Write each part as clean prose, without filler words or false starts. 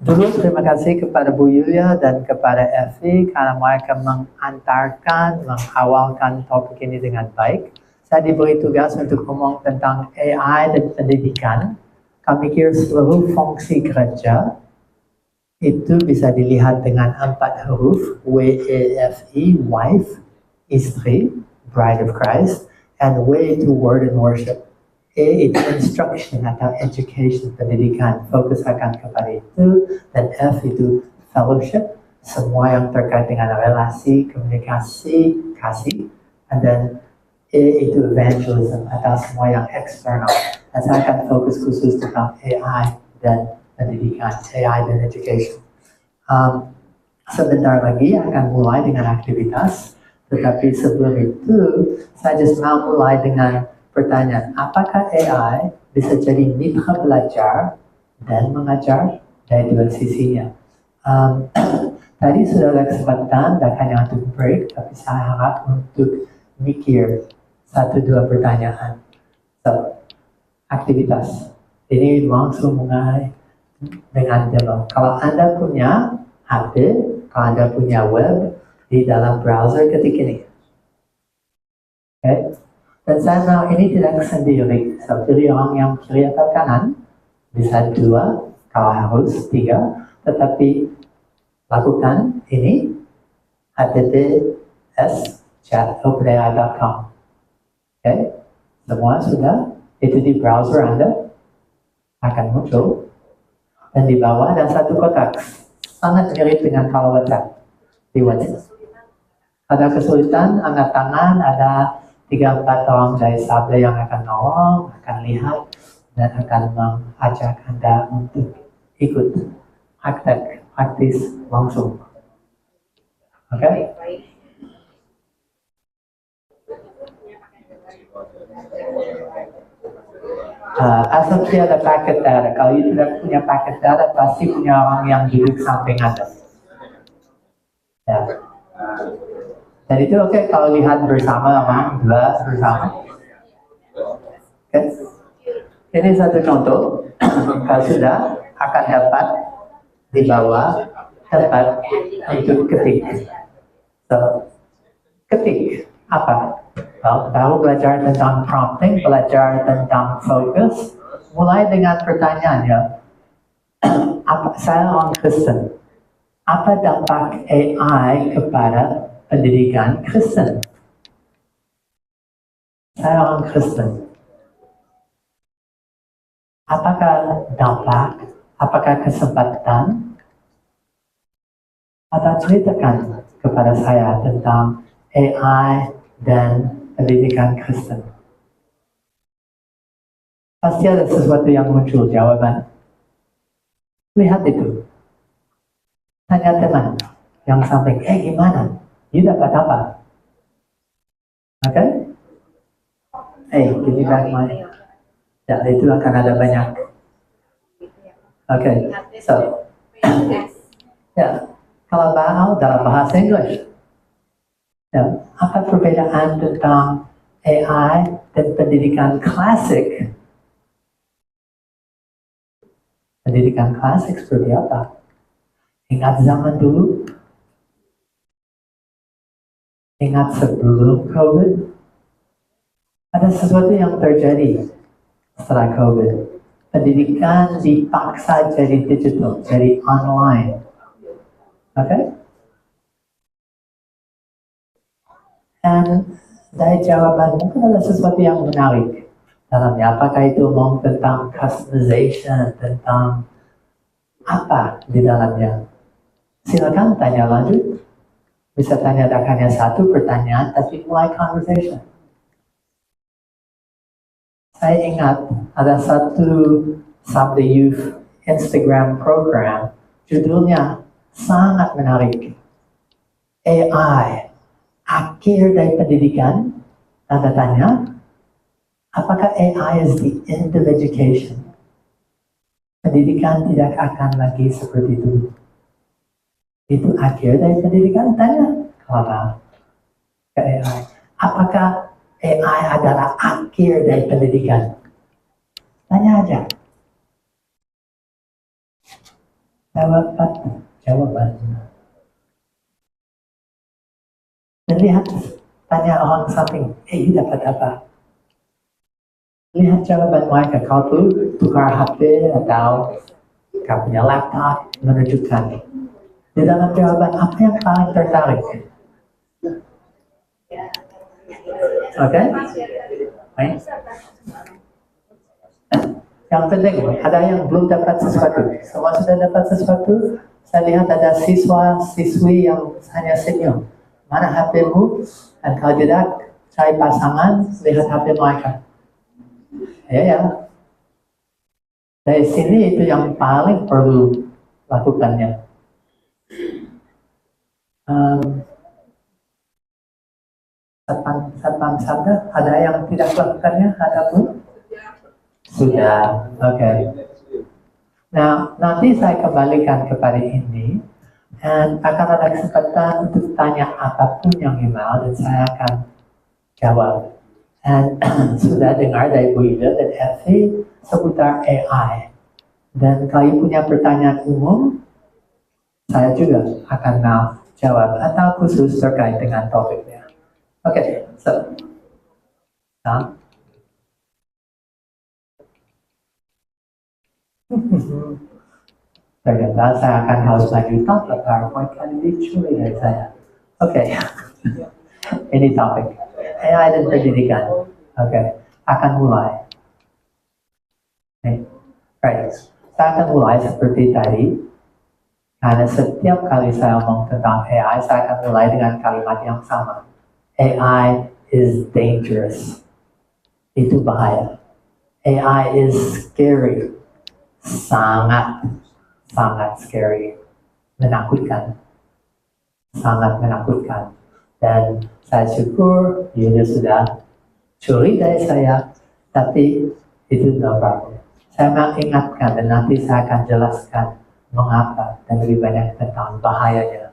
Dulu terima kasih kepada Bu Yulia dan kepada Effie karena mereka mengantarkan, mengawalkan topik ini dengan baik. Saya diberi tugas untuk ngomong tentang AI dan pendidikan. Kami kira seluruh fungsi kerja itu bisa dilihat dengan 4 huruf, W-A-F-E, wife, istri, bride of Christ, and W itu word and worship. E itu instruction atau education, pendidikan, fokus akan kepada itu, dan F itu fellowship, semua yang terkait dengan relasi, komunikasi, kasih, and then E itu evangelism atau semua yang eksternal. Dan saya akan fokus khusus tentang AI dan pendidikan, AI dan education. Sebentar lagi akan mulai dengan aktivitas, tetapi sebelum itu saya just mau mulai dengan pertanyaan, apakah AI bisa jadi mitra belajar dan mengajar dari dua sisinya? Tadi sudah ada kesempatan, dan hanya untuk break, tapi saya harap untuk mikir 1-2 pertanyaan. So, aktivitas. Ini langsung mulai dengan demo. Kalau Anda punya HP, kalau Anda punya web, di dalam browser ketik ini. Okay? Dan saya tahu ini tidak sendiri, so pilih orang yang kiri atau kanan, bisa 2, kalau harus 3, tetapi lakukan ini, https://chat.openai.com. Okay? Semua sudah, itu di browser Anda, akan muncul, dan di bawah ada satu kotak, sangat mirip dengan kalau WhatsApp, di WhatsApp. Ada kesulitan, angkat tangan, ada 3-4 orang dari Sabda yang akan nolong, akan lihat, dan akan mengajak Anda untuk ikut praktis langsung. Oke? Okay? Asumsi ada paket data. Kalau tidak punya paket data, pasti punya orang yang duduk samping Anda. Ya. Dan itu oke kalau lihat bersama orang 2 bersama. Okay. Ini satu contoh. Kalau sudah akan dapat di bawah tempat untuk ketik. So, ketik apa? Baru belajar tentang prompting, belajar tentang fokus. Mulai dengan pertanyaan ya. Saya orang Kristen. Apa dampak AI kepada pendidikan Kristen? Saya orang Kristen. Apakah dampak, apakah kesempatan, atau ceritakan kepada saya tentang AI dan pendidikan Kristen? Pasti ada sesuatu yang muncul jawaban. Lihat itu. Tanya teman yang samping, gimana? You dapat apa? Okay? Give me back my... Ya, itu akan ada banyak. Okay, so... ya, kalau dalam bahasa Inggris, ya, apa perbedaan tentang AI dan pendidikan klasik? Pendidikan klasik seperti apa? Ingat zaman dulu? Ingat sebelum COVID? Ada sesuatu yang terjadi setelah COVID. Pendidikan dipaksa jadi digital, jadi online. Okay? Dan dari jawaban mungkin ada sesuatu yang menarik dalamnya. Apakah itu ngomong tentang customization, tentang apa di dalamnya? Silakan tanya lanjut. Bisa tanya hanya 1 pertanyaan, tapi mulai conversation. Saya ingat ada satu Sabda Youth Instagram program, judulnya sangat menarik. AI, akhir dari pendidikan, tanda tanya, apakah AI is the end of education? Pendidikan tidak akan lagi seperti itu. Itu akhir dari pendidikan, tanya kalau ke AI. Apakah AI adalah akhir dari pendidikan? Tanya aja. dapat jawaban. Dan lihat, tanya orang samping, you dapat apa? Lihat jawaban mereka, kau tuh tukar HP atau kau punya laptop menunjukkan. Di dalam jawaban, apa yang paling tertarik? Oke? Baik. Yang penting, ada yang belum dapat sesuatu. Semua sudah dapat sesuatu. Saya lihat ada siswa-siswi yang hanya senyum. Mana HP-mu? Dan kalau tidak, cari pasangan, lihat HP mereka. Ya. Dari sini itu yang paling perlu lakukannya. Satpam Sabda, ada yang tidak lakukannya? Ada pun? Sudah, oke. Nah, nanti saya kembalikan kepada ini. Dan akan ada kesempatan untuk tanya apapun yang email dan saya akan jawab. Dan sudah dengar dari Bu Ida dan Effie seputar AI. Dan kalau punya pertanyaan umum, saya juga akan jawab atau khusus terkait dengan topiknya. Oke, so. Ternyata saya akan harus lanjutkan ke PowerPoint kan dicuri dari saya. Oke. Ini topik AI dan pendidikan. Oke, akan mulai. Right. Saya akan mulai seperti tadi. Karena setiap kali saya ngomong tentang AI, saya akan mulai dengan kalimat yang sama. AI is dangerous. Itu bahaya. AI is scary. Sangat scary, menakutkan, sangat menakutkan. Dan saya syukur Yuda sudah curi dari saya, tapi itu no problem. Saya mengingatkan dan nanti saya akan jelaskan mengapa dan lebih banyak tentang bahayanya.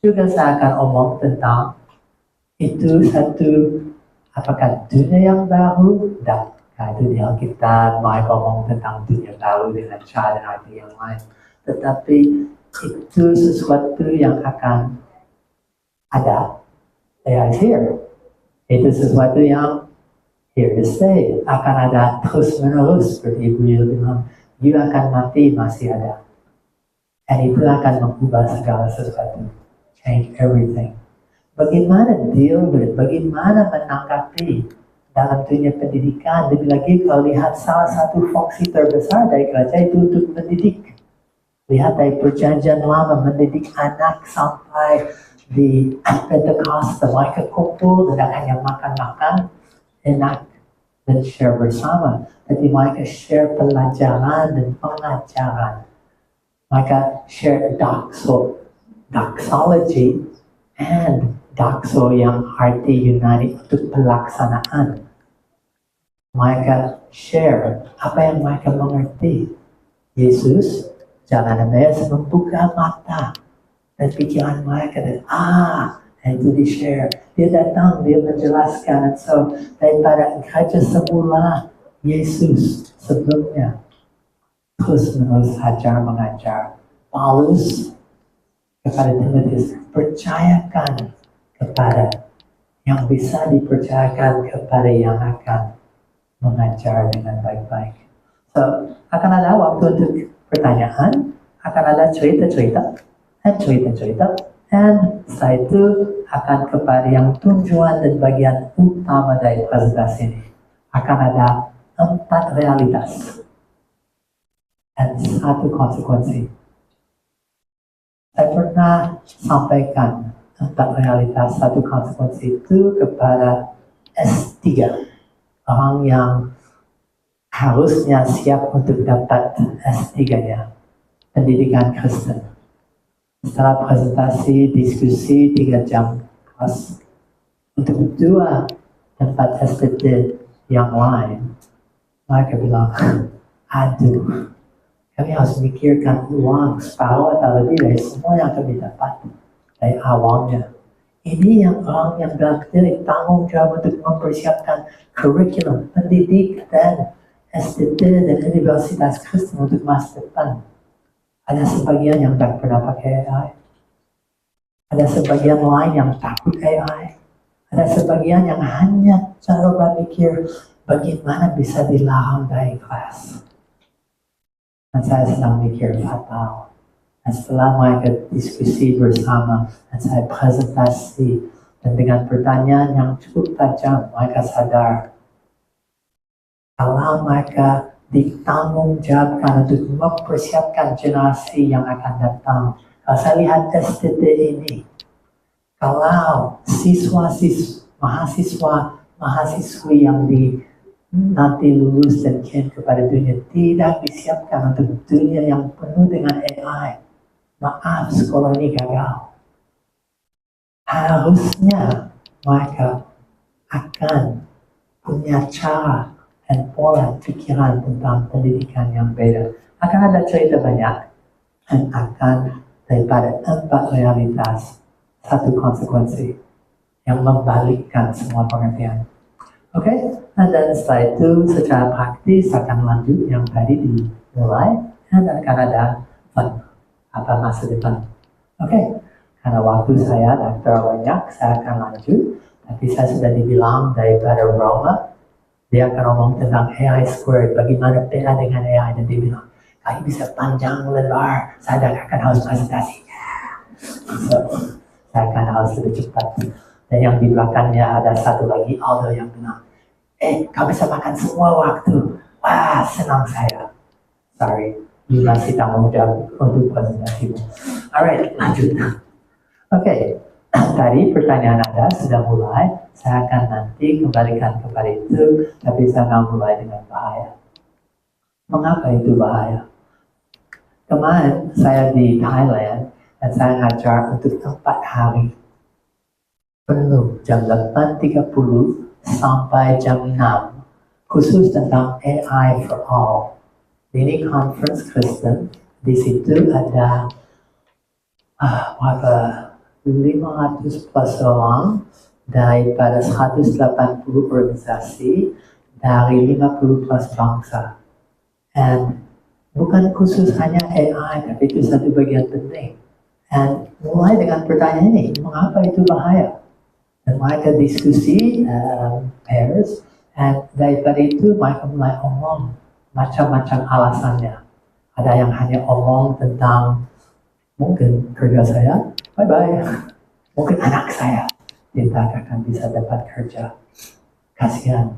Juga saya akan omong tentang itu satu apakah dunia yang baru dan dunia kita mau ngomong tentang dunia baru dengan cara dan arti yang lain. Tetapi itu sesuatu yang akan ada. AI is here. Itu sesuatu yang here to stay. Akan ada terus menerus seperti Ibu Yul bilang. You akan mati masih ada. Dan itu akan mengubah segala sesuatu. Change everything. Bagaimana deal with, bagaimana menanggapi dalam dunia pendidikan, lebih lagi kalau lihat salah satu fungsi terbesar dari gereja itu untuk mendidik. Lihat dari perjanjian lama, mendidik anak sampai di Pentecost, mereka kumpul dan hanya makan-makan, enak, dan share bersama. Tapi mereka share pelajaran dan pengajaran. Mereka share doxology, and doxo yang arti Yunani untuk pelaksanaan. Mereka share apa yang mereka mengerti. Yesus, jalan Emmaus membuka mata dan pikiran mereka dan itu di-share. Dia datang, dia menjelaskan. And so, daripada gereja semula, Yesus sebelumnya terus menerus ajar mengajar. Paulus kepada Timotius, percayakan kepada yang bisa dipercayakan kepada yang akan mengajar dengan baik-baik. So, akan ada waktu untuk pertanyaan, akan ada cerita-cerita, dan setelah itu akan kepada yang tujuan dan bagian utama dari presentasi ini. Akan ada 4 realitas dan 1 konsekuensi. Saya pernah sampaikan 4 realitas, 1 konsekuensi itu kepada S3. Orang yang harusnya siap untuk dapat S3-nya, pendidikan Kristen. Setelah presentasi, diskusi 3 jam kelas, untuk 2 tempat SPT yang lain, mereka bilang, aduh, kami harus memikirkan uang separuh atau lebih dari semua yang kami dapat dari awalnya. Ini yang orang yang berarti tanggung jawab untuk mempersiapkan kurikulum, pendidik dan STT dan Universitas Kristen untuk masa depan. Ada sebagian yang tak pernah pakai AI. Ada sebagian lain yang takut AI. Ada sebagian yang hanya coba mikir bagaimana bisa dilarang dari kelas. Dan saya sedang mikir fatal. Dan setelah mereka diskusi bersama, dan saya presentasi, dan dengan pertanyaan yang cukup tajam, mereka sadar kalau mereka ditanggung jawabkan untuk mempersiapkan generasi yang akan datang. Kalau saya lihat STT ini, kalau mahasiswi yang nanti lulus dan kian kepada dunia tidak disiapkan untuk dunia yang penuh dengan AI, maaf, sekolah ini gagal. Harusnya mereka akan punya cara dan pola pikiran tentang pendidikan yang beda. Akan ada cerita banyak dan akan daripada 4 realitas, 1 konsekuensi yang membalikkan semua pengertian. Oke, dan setelah itu secara praktis akan lanjut yang tadi dimulai dan akan ada masa depan. Oke, karena waktu saya tak terlalu banyak, saya akan lanjut. Tapi saya sudah dibilang daripada Roma, dia akan ngomong tentang AI squared, bagaimana beda dengan AI, dan dia bilang, kamu bisa panjang lebar, saya akan harus presentasi. So, saya akan harus lebih cepat. Dan yang di belakangnya ada satu lagi, Aldo yang bilang, kau bisa makan semua waktu. Wah, senang saya. Sorry, you masih tanggung jawab untuk presentasimu. Alright, lanjut. Oke, tadi pertanyaan Anda sudah mulai. Saya akan nanti kembalikan kepada itu, tapi saya akan mulai dengan bahaya. Mengapa itu bahaya? Kemarin saya di Thailand dan saya ngajar untuk 4 hari. Penuh jam 8.30 sampai jam 6. Khusus tentang AI for All. Ini conference Kristen. Di situ ada 500 plus orang daripada 180 organisasi dari 50 plus bangsa. Dan bukan khusus hanya AI, tapi itu satu bagian penting. Dan mulai dengan pertanyaan ini, mengapa itu bahaya? Dan mereka diskusi pairs, dan daripada itu mereka mulai omong macam-macam alasannya. Ada yang hanya omong tentang mungkin kerja saya, bye-bye. Mungkin anak saya tidak akan bisa dapat kerja. Kasihan.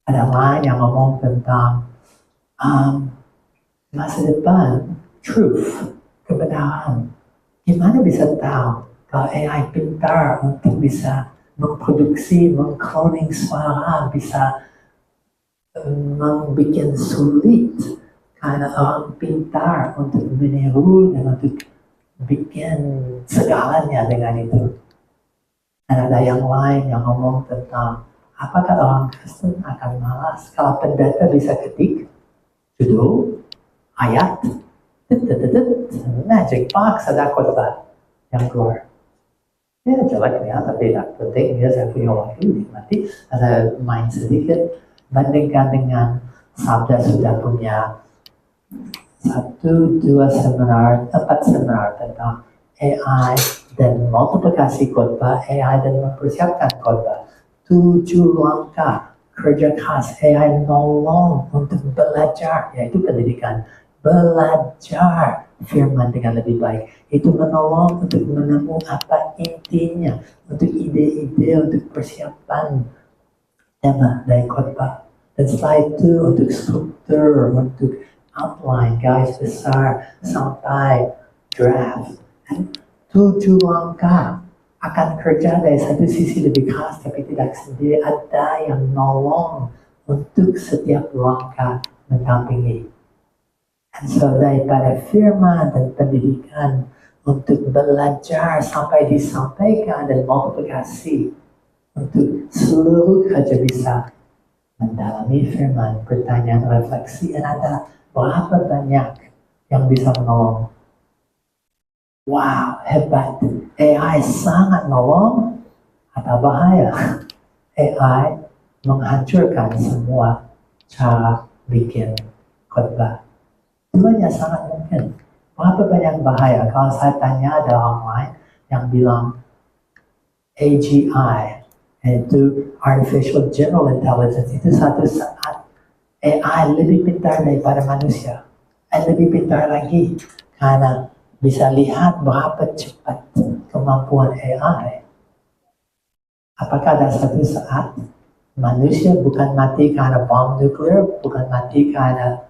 Ada lain yang ngomong tentang masa depan, truth, kebenaran. Gimana bisa tahu kalau AI pintar untuk bisa memproduksi, mengcloning suara, bisa membuat sulit karena orang pintar untuk meniru dan untuk bikin segalanya dengan itu. Dan ada yang lain yang ngomong tentang apakah orang Kristen akan malas kalau pendeta bisa ketik judul, ayat, magic box, ada khotbah yang keluar. Ya jelek ya, tapi tak penting ya, saya punya waktu nikmati, ada main sedikit, bandingkan dengan Sabda sudah punya 4 seminar tentang AI dan multiplikasi khotbah, AI dan mempersiapkan khotbah. 7 langkah kerja khas AI nolong untuk belajar, yaitu pendidikan. Belajar firman dengan lebih baik. Itu menolong untuk menemukan apa intinya, untuk ide-ide, untuk persiapan tema dari khotbah. Dan setelah itu untuk struktur, untuk outline, garis besar, sampai draft. Dan 7 langkah akan kerja dari satu sisi lebih keras, tapi tidak sendiri. Ada yang nolong untuk setiap langkah mendampingi. Dan so daripada firman dan pendidikan untuk belajar sampai disampaikan dan multiplikasi untuk seluruh kerja bisa mendalami firman, pertanyaan, refleksi, dan ada berapa banyak yang bisa menolong. Wow, hebat. AI sangat menolong atau bahaya. AI menghancurkan semua cara bikin khotbah. Duanya sangat mungkin. Berapa banyak bahaya kalau saya tanya ada orang lain yang bilang AGI, itu Artificial General Intelligence, itu satu saat AI lebih pintar daripada manusia. Lebih pintar lagi karena bisa lihat berapa cepat kemampuan AI. Apakah ada satu saat manusia bukan mati karena bom nuklir, bukan mati karena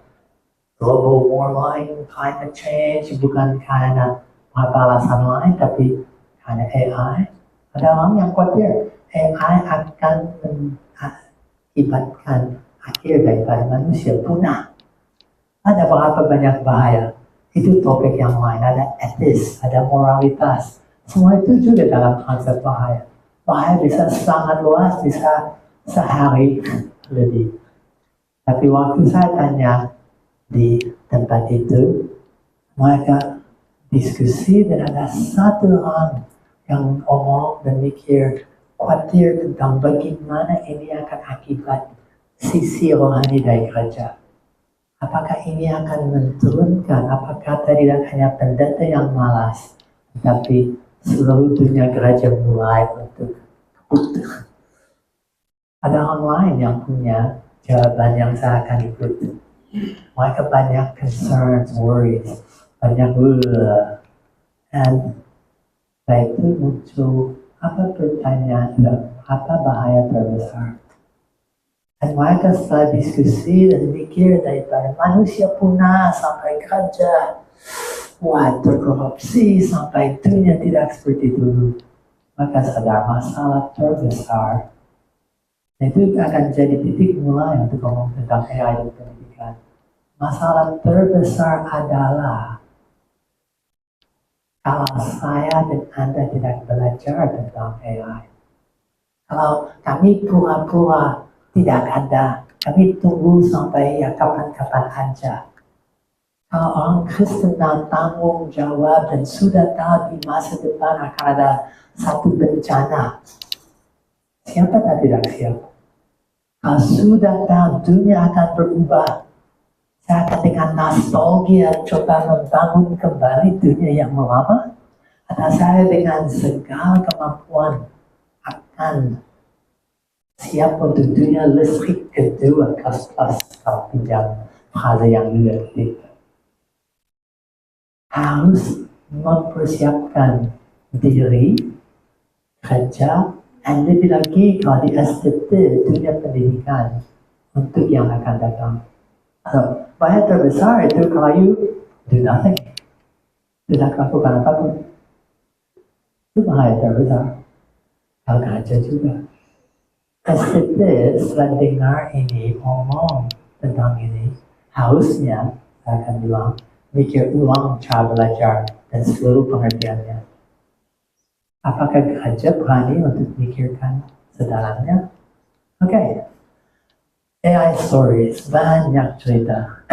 global warming, climate change, bukan karena apa alasan lain, tapi karena AI? Ada orang yang khawatir AI akan mengakibatkan akhir daripada manusia punah. Ada berapa banyak bahaya? Itu topik yang lain. Ada etis, ada moralitas. Semua itu juga dalam konsep bahaya. Bahaya bisa sangat luas, bisa sehari lebih. Tapi waktu saya tanya di tempat itu, mereka diskusi dan ada satu orang yang ngomong dan mikir khawatir tentang bagaimana ini akan akibat sisi rohani dari gereja. Apakah ini akan menurunkan, apakah tidak hanya pendeta yang malas, tapi seluruh dunia gereja mulai untuk kebut. Ada orang lain yang punya jawaban yang saya akan ikut. Mereka banyak concerns, worries, banyak and setelah itu muncul apa pertanyaan, apa bahaya terbesar. Dan mereka setelah diskusi dan mikir daripada manusia punah sampai gereja, terkorupsi sampai dunia tidak seperti dulu. Maka sadar masalah terbesar. Itu akan jadi titik mulai untuk ngomong tentang AI dan pendidikan. Masalah terbesar adalah kalau saya dan Anda tidak belajar tentang AI. Kalau kami pura-pura tidak ada, kami tunggu sampai ya kapan-kapan aja. Kalau orang Kristen tanggung jawab dan sudah tahu di masa depan akan ada satu bencana, siapa tidak siap? Kalau sudah tahu dunia akan berubah, saya akan dengan nostalgia coba membangun kembali dunia yang lama, atau saya dengan segala kemampuan akan siap untuk dunia listrik kedua plus kalau pinjam frase yang juga gitu. Harus mempersiapkan diri, kerja, dan lebih lagi kalau di STT dunia pendidikan untuk yang akan datang. So, bahaya terbesar itu kalau you do nothing, tidak lakukan apapun. Itu bahaya terbesar. Kalau kerja juga. STT setelah dengar ini, ngomong tentang ini, harusnya saya akan bilang, mikir ulang cara belajar dan seluruh pengertiannya. Apakah gereja berani untuk mikirkan sedalamnya? Oke. AI stories, banyak cerita.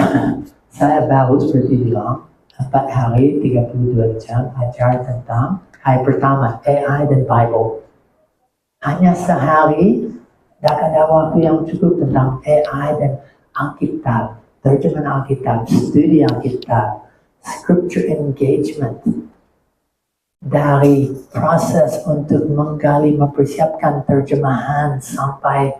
Saya baru seperti bilang, 4 hari, 32 jam ajar tentang hari pertama, AI dan Bible. Hanya sehari, tak ada waktu yang cukup tentang AI dan Alkitab, terjemahan Alkitab, studi Alkitab, scripture engagement. Dari proses untuk menggali, mempersiapkan terjemahan sampai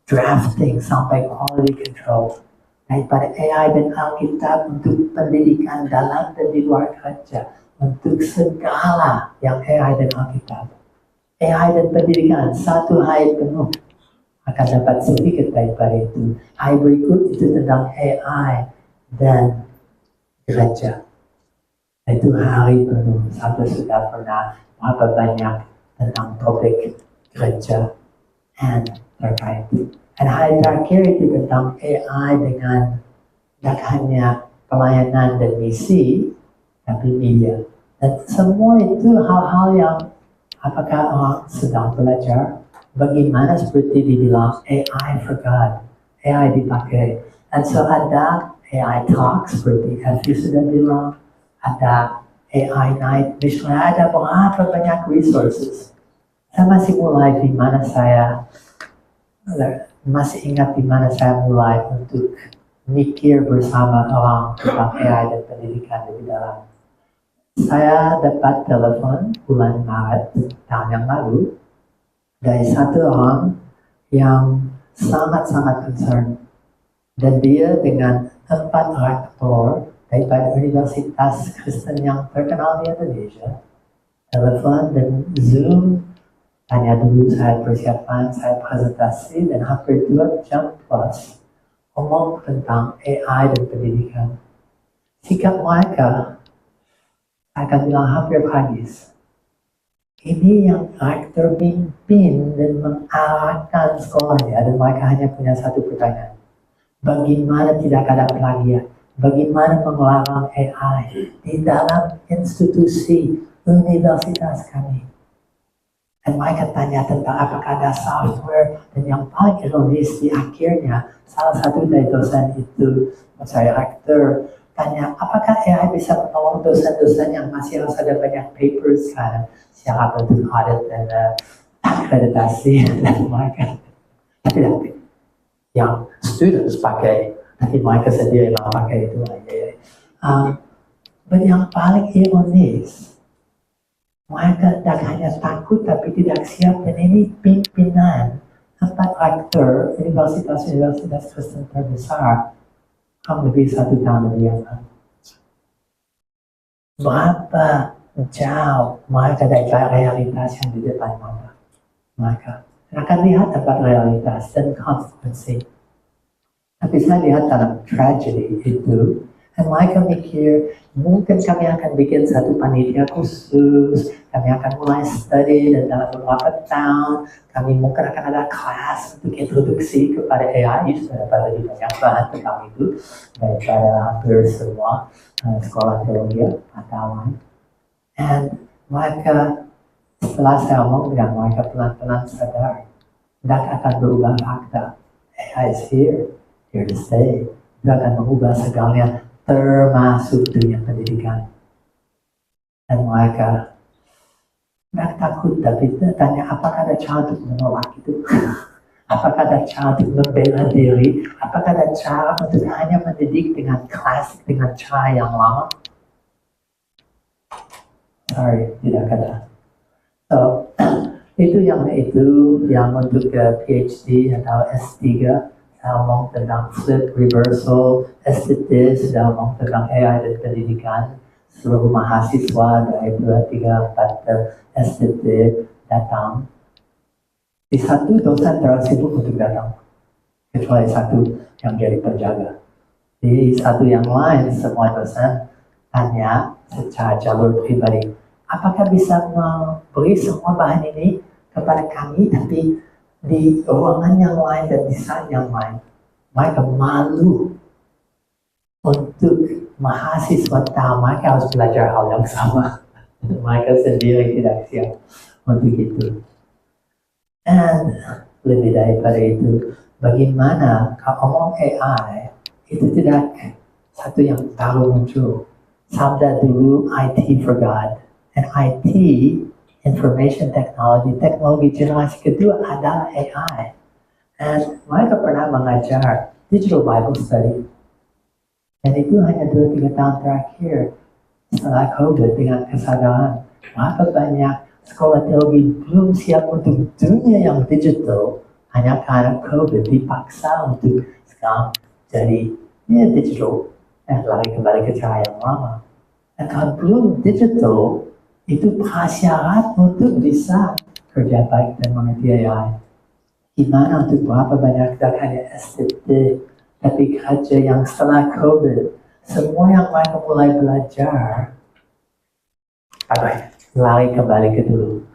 drafting, sampai quality control. Daripada AI dan Alkitab untuk pendidikan dalam dan di luar gereja. Untuk segala yang AI dan Alkitab. AI dan pendidikan, satu hari penuh akan dapat sedikit daripada itu. Hari berikut itu tentang AI dan gereja. Itu hari penuh. Saya sudah pernah berapa banyak tentang topik gereja and terkait. Dan hari terakhir itu tentang AI dengan tidak hanya pelayanan dan misi, tapi media. Dan semua itu hal-hal yang apakah orang sedang belajar, bagaimana seperti dibilang AI for God, AI dipakai. Dan so ada AI talk seperti Effie sudah bilang, ada AI night, misalnya ada berapa banyak resources. Saya masih mulai di mana saya masih ingat di mana saya mulai untuk mikir bersama orang tentang AI dan pendidikan lebih dalam. Saya dapat telepon bulan Maret tahun yang lalu dari satu orang yang sangat-sangat concern. Dan dia dengan 4 rektor daripada universitas Kristen yang terkenal di Indonesia, telepon dan Zoom, tanya dulu saya persiapan, saya presentasi, dan hampir 2 jam plus ngomong tentang AI dan pendidikan. Sikap mereka, saya akan bilang hampir tragis. Ini yang rektor pimpin dan mengarahkan sekolahnya, dan mereka hanya punya satu pertanyaan. Bagaimana tidak ada plagiat? Bagaimana melarang AI di dalam institusi universitas kami? Dan mereka tanya tentang apakah ada software, dan yang paling ironis di akhirnya, salah satu dari dosen itu, saya rektor, tanya apakah AI bisa menolong dosen-dosen yang masih harus ada banyak papers sekarang, syarat untuk audit dan akreditasi, dan mereka tidak. Yang students pakai, tapi mereka sendiri nggak pakai itu aja. Dan yang paling ironis, mereka tak hanya takut tapi tidak siap, dan ini pimpinan 4 rektor universitas Kristen terbesar, lebih 1 tahun lebih yang lalu. Berapa jauh mereka dari realitas yang di depan mereka. Akan lihat tempat realitas dan konsekuensi. Tapi saya lihat dalam tragedi itu, dan mereka mikir, mungkin kami akan bikin satu panitia khusus, kami akan mulai study, dan dalam beberapa tahun, kami mungkin akan ada kelas untuk introduksi kepada AI, sudah lebih banyak bahan tentang itu, daripada hampir semua sekolah teologi atau lain. Dan mereka, setelah saya ngomong dengan mereka, pelan-pelan sadar, tidak akan berubah fakta. AI is here to stay. Itu akan mengubah segalanya, termasuk dunia pendidikan. Dan mereka tidak takut, tapi tanya apakah ada cara untuk menolak itu? Apakah ada cara untuk membela diri? Apakah ada cara untuk hanya mendidik dengan klasik, dengan cara yang lama? Sorry, tidak ada. So, itu yang untuk PhD atau S3, saya ngomong tentang flip, reversal, S3 sudah ngomong tentang AI dan pendidikan. Seluruh mahasiswa dari 2, 3, 4 S3 datang. Di satu dosen terlalu sibuk untuk datang, kecuali satu yang jadi penjaga. Di satu yang lain, semua dosen tanya secara jalur pribadi, apakah bisa memberi semua bahan ini kepada kami, tapi di ruangan yang lain dan di saat yang lain. Mereka malu untuk mahasiswa tahu mereka harus belajar hal yang sama. Mereka sendiri tidak siap untuk itu. Dan lebih daripada itu, bagaimana kalau ngomong AI, itu tidak satu yang baru muncul. Sabda dulu IT for God. And IT, information technology, teknologi generasi kedua adalah AI. Dan mereka pernah mengajar digital Bible study. Dan itu hanya 2-3 tahun terakhir setelah COVID, dengan kesadaran berapa banyak sekolah teologi belum siap untuk dunia yang digital, hanya karena COVID dipaksa untuk sekarang jadi digital dan lari kembali ke cara yang lama. Dan kalau belum digital, itu prasyarat untuk bisa kerja baik dan mengerti AI. Gimana untuk berapa banyak kita hanya STD, tapi kerja yang setelah COVID, semua yang mereka mulai belajar, lari kembali ke dulu.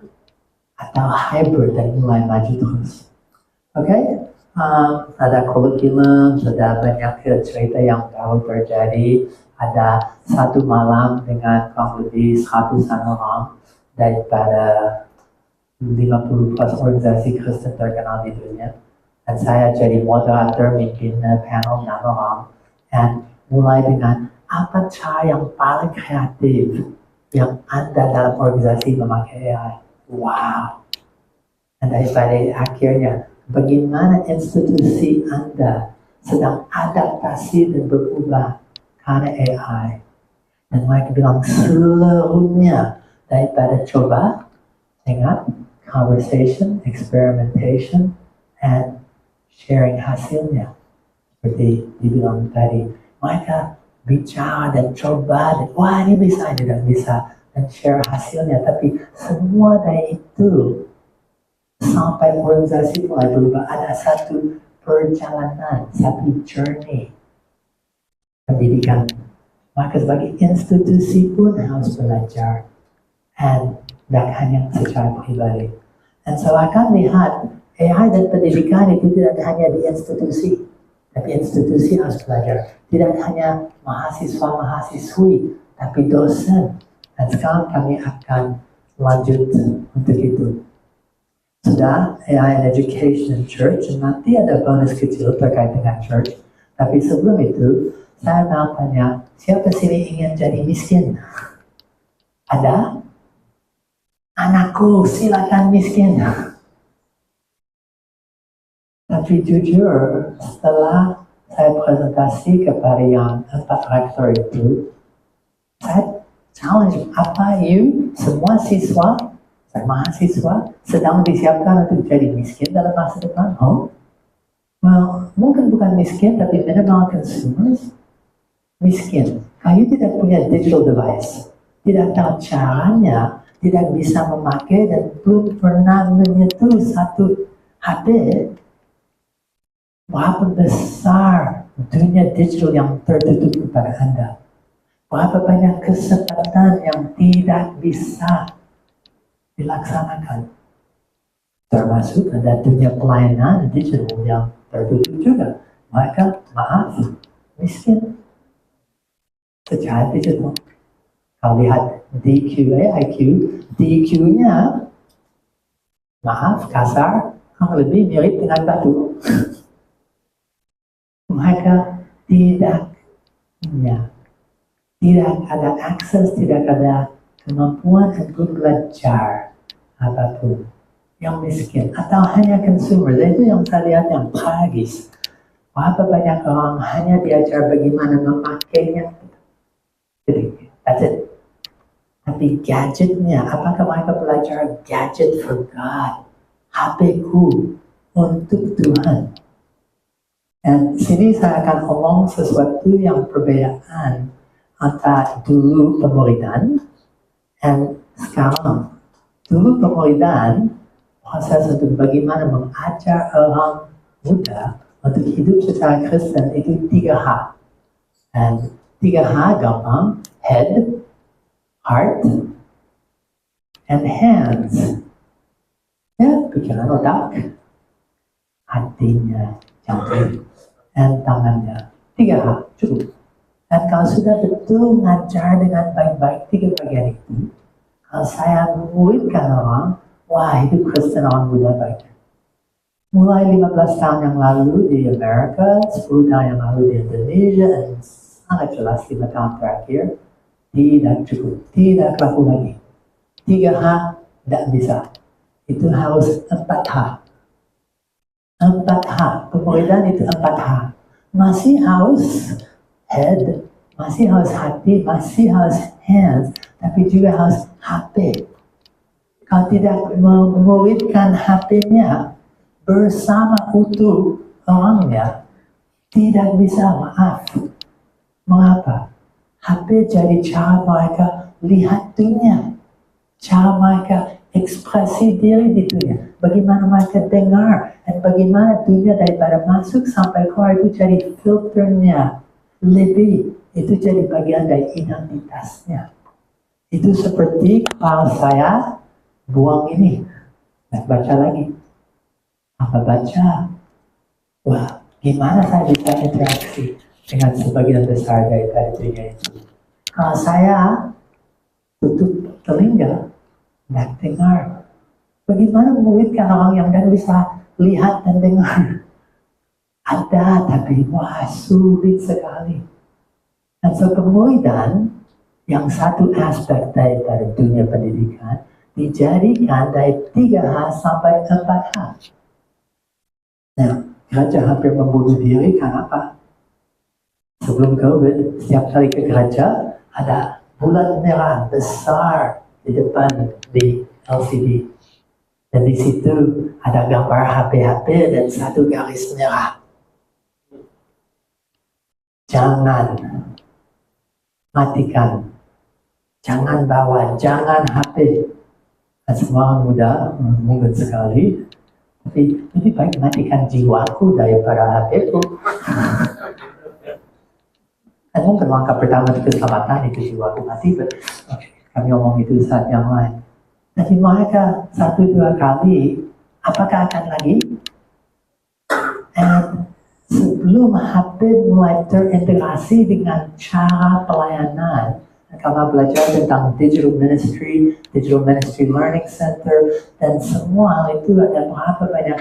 Atau hybrid dan mulai maju terus. Oke? Ada kurikulum, sudah banyak cerita yang baru terjadi. Ada satu malam dengan kurang lebih 100-an orang daripada 50 plus organisasi Kristen terkenal di dunia. Dan saya jadi moderator, mimpin panel 6 orang. Dan mulai dengan apa cara yang paling kreatif yang Anda dalam organisasi memakai AI. Wow. Dan daripada akhirnya, bagaimana institusi Anda sedang adaptasi dan berubah karena AI. Dan mereka bilang seluruhnya daripada coba, ingat, conversation, experimentation, and sharing hasilnya. Seperti dibilang tadi, mereka bicara dan coba, dan wah ini bisa, ini tidak bisa, dan share hasilnya. Tapi semua dari itu, sampai organisasi mulai berubah, ada satu perjalanan, satu journey pendidikan. Maka sebagai institusi pun harus belajar, dan tidak hanya secara pribadi. Dan so akan lihat, AI dan pendidikan itu tidak hanya di institusi, tapi institusi harus belajar. Tidak hanya mahasiswa-mahasiswi, tapi dosen. Dan sekarang kami akan lanjut untuk itu. Sudah AI and Education Church, nanti ada bonus kecil terkait dengan church. Tapi sebelum itu, saya mau tanya, siapa sini ingin jadi miskin? Ada? Anakku, silakan miskin. Tapi jujur, setelah saya presentasi kepada yang 4 rektor itu, saya challenge apa semua siswa, mahasiswa sedang disiapkan untuk jadi miskin dalam masa depan. Oh, well, mungkin bukan miskin, tapi minimal consumers. Miskin, kayu tidak punya digital device, tidak tahu caranya, tidak bisa memakai dan belum pernah menyentuh satu HP. Berapa besar dunia digital yang tertutup kepada Anda? Berapa banyak kesempatan yang tidak bisa dilaksanakan? Termasuk ada dunia pelayanan digital yang tertutup juga. Mereka, maaf, miskin secara digital. Kalau lihat DQA, IQ, DQ-nya, maaf, kasar, lebih mirip dengan batu. Mereka tidak ada akses, tidak ada kemampuan untuk belajar apapun. Yang miskin, atau hanya consumer, itu yang saya lihat yang tragis. Berapa banyak orang hanya diajar bagaimana memakainya. That's it. Tapi gadgetnya, apakah mereka belajar gadget for God? HP-ku untuk Tuhan. Dan sini saya akan ngomong sesuatu yang perbedaan antara dulu pemuridan dan sekarang. Dulu pemuridan, proses untuk bagaimana mengajar orang muda untuk hidup secara Kristen itu 3H. Dan 3H gampang, head, heart, and hands. Ya, pikiran otak, hatinya, jantung, dan tangannya. 3H, cukup. Dan kalau sudah betul ngajar dengan baik-baik 3 bagian itu, kalau saya memuridkan orang, wah itu Kristen orang muda baik. Mulai 15 tahun yang lalu di Amerika, 10 tahun yang lalu di Indonesia, dan sangat jelas 5 tahun terakhir, tidak cukup, tidak laku lagi. 3H tidak bisa. Itu harus 4H. 4H, pemuridan itu 4H. Masih harus head, masih harus hati, masih harus hands, tapi juga harus HP. Kalau tidak memuridkan HP-nya bersama utuh orangnya, tidak bisa, maaf. Mengapa? HP jadi cara mereka lihat dunia, cara mereka ekspresi diri di dunia, bagaimana mereka dengar, dan bagaimana dunia daripada masuk sampai keluar itu jadi filternya lebih, itu jadi bagian dari identitasnya. Itu seperti kalau saya buang ini, dan baca lagi. Apa baca? Wah, gimana saya bisa interaksi dengan sebagian besar daripada dunia itu? Kalau saya tutup telinga, dan dengar, bagaimana memuridkan orang yang tidak bisa lihat dan dengar? Ada, tapi wah sulit sekali. Dan so pemuridan yang satu aspek daripada dunia pendidikan dijadikan dari 3H sampai 4H. Nah, gereja hampir membunuh diri karena apa? Sebelum COVID, setiap kali ke gereja ada bulat merah besar di depan di LCD. Dan di situ ada gambar HP-HP dan satu garis merah. Jangan matikan, jangan bawa, jangan HP. Semua orang muda mungkin sekali, tapi lebih baik matikan jiwaku daripada HP-ku. Dan mungkin langkah pertama itu keselamatan, itu jiwaku mati, kami ngomong itu saat yang lain. Jadi mereka 1-2 kali, apakah akan lagi? And sebelum HP mulai terintegrasi dengan cara pelayanan, kalau belajar tentang Digital Ministry Learning Center, dan semua hal itu ada berapa banyak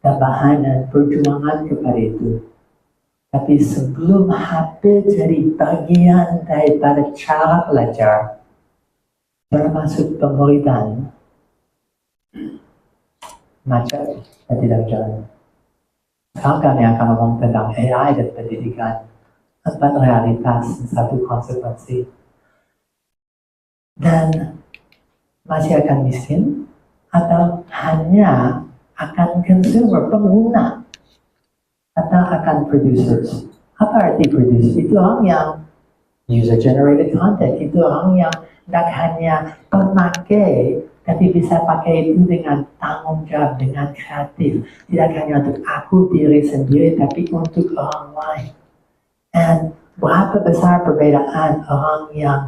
tambahan dan perjuangan kepada itu. Tapi sebelum HP jadi bagian daripada cara belajar, termasuk pemuridan, macet dan tidak jalan. Sekarang kami akan ngomong tentang AI dan pendidikan, 4 realitas dan 1 konsekuensi. Dan masih akan miskin atau hanya akan consumer, pengguna, atau akan producers. Apa arti producer? Itu orang yang user generated content, itu orang yang tidak hanya pemakai, tapi bisa pakai itu dengan tanggung jawab, dengan kreatif. Tidak hanya untuk aku diri sendiri, tapi untuk orang lain. Dan berapa besar perbedaan orang yang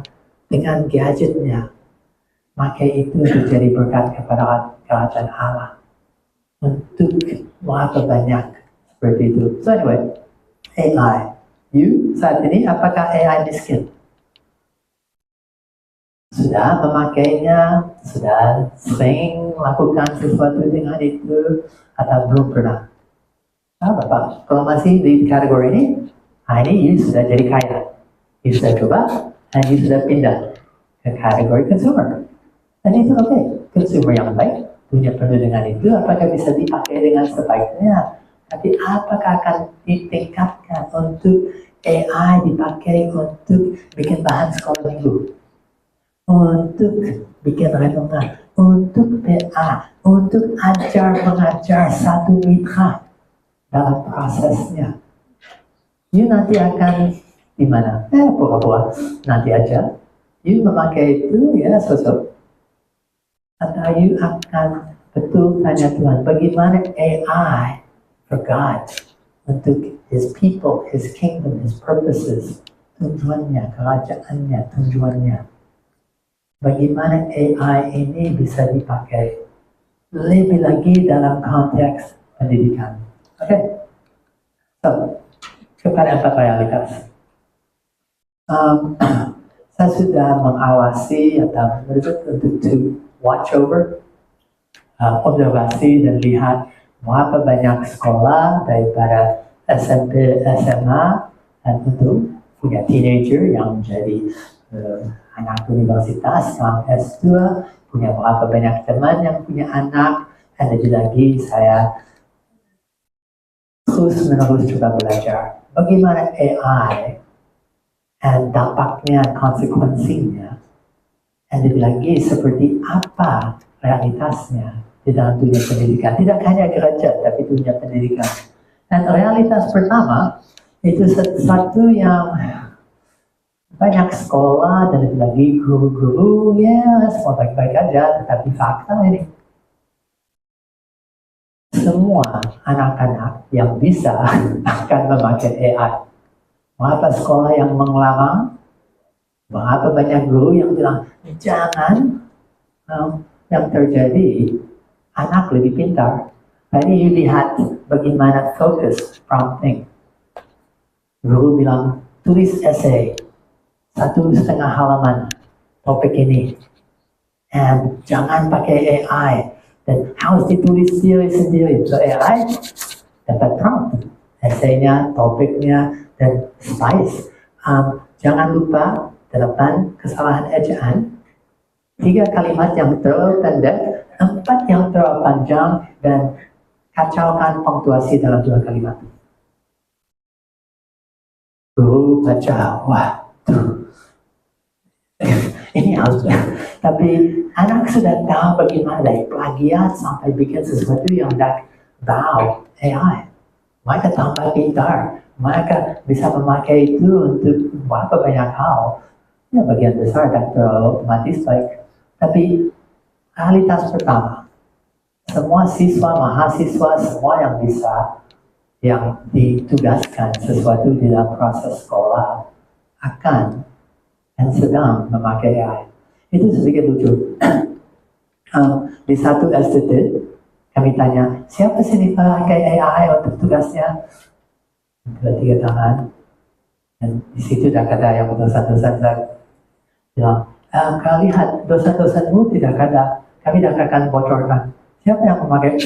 dengan gadgetnya pakai itu untuk jadi berkat kepada kerajaan Allah. Untuk berapa banyak seperti itu. So anyway, AI. You saat ini apakah AI miskin? Sudah memakainya, sudah sering melakukan sesuatu dengan itu, atau belum pernah? Bapak, kalau masih di kategori ini, ini you sudah jadi kaya. You sudah coba, dan you sudah pindah ke kategori consumer. Dan itu oke. Consumer yang baik, punya penuh dengan itu, apakah bisa dipakai dengan sebaiknya? Tapi apakah akan ditingkatkan untuk AI dipakai untuk bikin bahan sekolah minggu? Untuk bikin renungan, untuk PA, untuk mengajar satu mitra dalam prosesnya. You nanti akan di mana? Pura-pura nanti aja. You memakai itu ya sosok. Atau you akan betul tanya Tuhan, bagaimana AI for God untuk His people, His kingdom, His purposes, tujuannya, kerajaannya, tujuannya. Bagaimana AI ini bisa dipakai lebih lagi dalam konteks pendidikan. Oke, so kepada 4 realitas. Saya sudah mengawasi atau untuk to watch over, observasi dan lihat berapa banyak sekolah daripada SMP, SMA, dan tentu punya teenager yang jadi anak universitas, yang S2, punya berapa banyak teman yang punya anak, dan lagi saya terus menerus coba belajar bagaimana AI dan dampaknya, konsekuensinya, dan lebih lagi seperti apa realitasnya di dalam dunia pendidikan. Tidak hanya gereja, tapi dunia pendidikan. Dan realitas pertama, itu sesuatu yang banyak sekolah dan lebih lagi guru-guru, ya semua baik-baik aja, tetapi fakta ini. Semua anak-anak yang bisa akan memakai AI. Berapa sekolah yang mengelarang, berapa banyak guru yang bilang, jangan. Yang terjadi, anak lebih pintar. Tadi you lihat bagaimana fokus prompting. Guru bilang, tulis essay 1,5 halaman topik ini. And jangan pakai AI. Dan harus ditulis sendiri. So AI dapat prompt. Essaynya, topiknya, dan spice. Jangan lupa 8 kesalahan ejaan. 3 kalimat yang terlalu pendek, 4 yang terlalu panjang, dan kacaukan punktuasi dalam 2 kalimat. Guru baca, wah, ini harus. Tapi anak sudah tahu bagaimana dari plagiat sampai bikin sesuatu yang dah tahu AI. Mereka tambah pintar, mereka bisa memakai itu untuk berapa banyak hal. Ya bagian besar Dr. otomatis baik. Tapi kualitas pertama, semua siswa, mahasiswa, semua yang bisa, yang ditugaskan sesuatu di dalam proses sekolah akan dan sedang memakai AI. Itu sedikit lucu. Di satu STT, kami tanya, siapa sini pakai AI untuk tugasnya? Tiga tangan. Dan di situ dah ada yang dosa-dosa bilang, kau lihat dosa-dosamu tidak ada, kami dah akan bocorkan. Siapa yang memakai?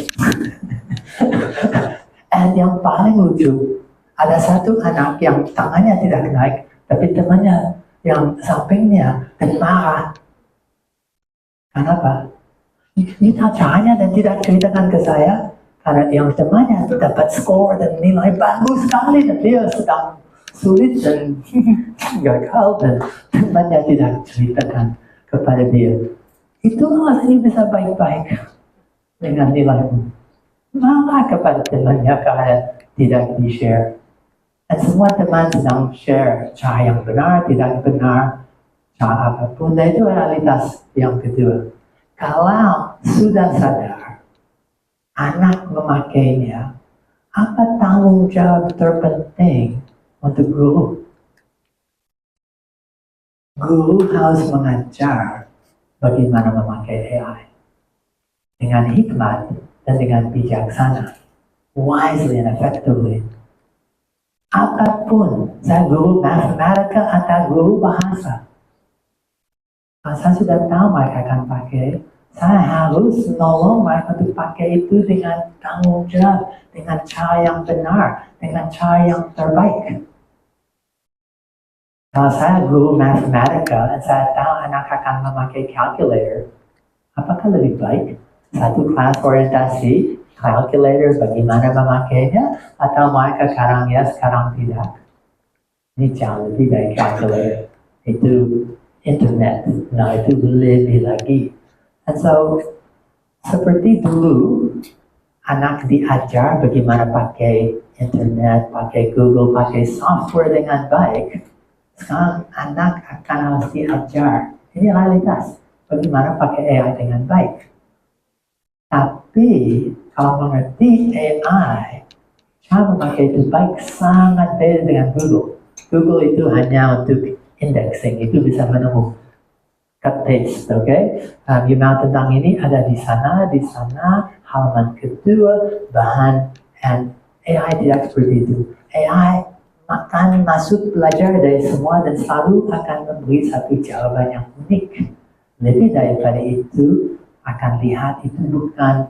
Dan yang paling lucu, ada satu anak yang tangannya tidak naik, tapi temannya yang sampingnya marah. Kenapa? Ini caranya dan tidak ceritakan ke saya, karena yang temannya dapat skor dan nilai bagus sekali, dan dia sedang sulit dan gagal, dan temannya tidak ceritakan kepada dia. Itu rasanya bisa baik-baik dengan nilaimu. Malah kepada temannya karena tidak di-share. Dan semua teman sedang share cara yang benar, tidak benar, cara apapun. Dan itu realitas yang kedua. Kalau sudah sadar, anak memakainya, apa tanggung jawab terpenting untuk guru? Guru harus mengajar bagaimana memakai AI dengan hikmat dan dengan bijaksana, wisely and effectively. Apapun, saya guru matematika atau guru bahasa. Kalau saya sudah tahu mereka akan pakai, saya harus menolong mereka untuk pakai itu dengan tanggung jawab, dengan cara yang benar, dengan cara yang terbaik. Kalau saya guru matematika dan saya tahu anak akan memakai calculator, apakah lebih baik satu kelas orientasi calculator bagaimana memakainya, atau mereka sekarang ya, sekarang tidak? Ini jauh lebih dari calculator. Itu internet, nah itu lebih lagi. And so, seperti dulu, anak diajar bagaimana pakai internet, pakai Google, pakai software dengan baik. Sekarang anak akan harus diajar. Ini realitas, bagaimana pakai AI dengan baik. Tapi, kalau mengerti AI, cara memakai itu baik sangat beda dengan Google. Google itu hanya untuk indexing, itu bisa menemukan cut paste, oke? Email tentang ini ada di sana, halaman kedua, bahan, and AI tidak seperti itu. AI akan masuk belajar dari semua dan selalu akan memberi satu jawaban yang unik. Lebih daripada itu, akan lihat itu bukan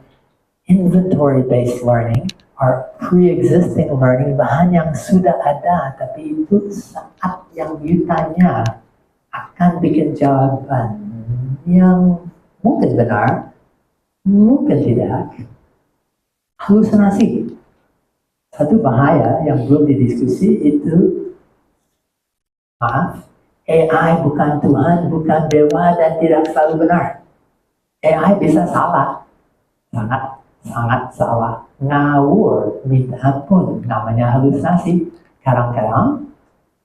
inventory-based learning or pre-existing learning, bahan yang sudah ada, tapi itu saat yang you tanya akan bikin jawaban yang mungkin benar, mungkin tidak. Halusinasi. Satu bahaya yang belum didiskusi itu, maaf, AI bukan Tuhan, bukan dewa, dan tidak selalu benar. AI bisa salah, sangat salah, ngawur, minta pun, namanya halusinasi. Kadang-kadang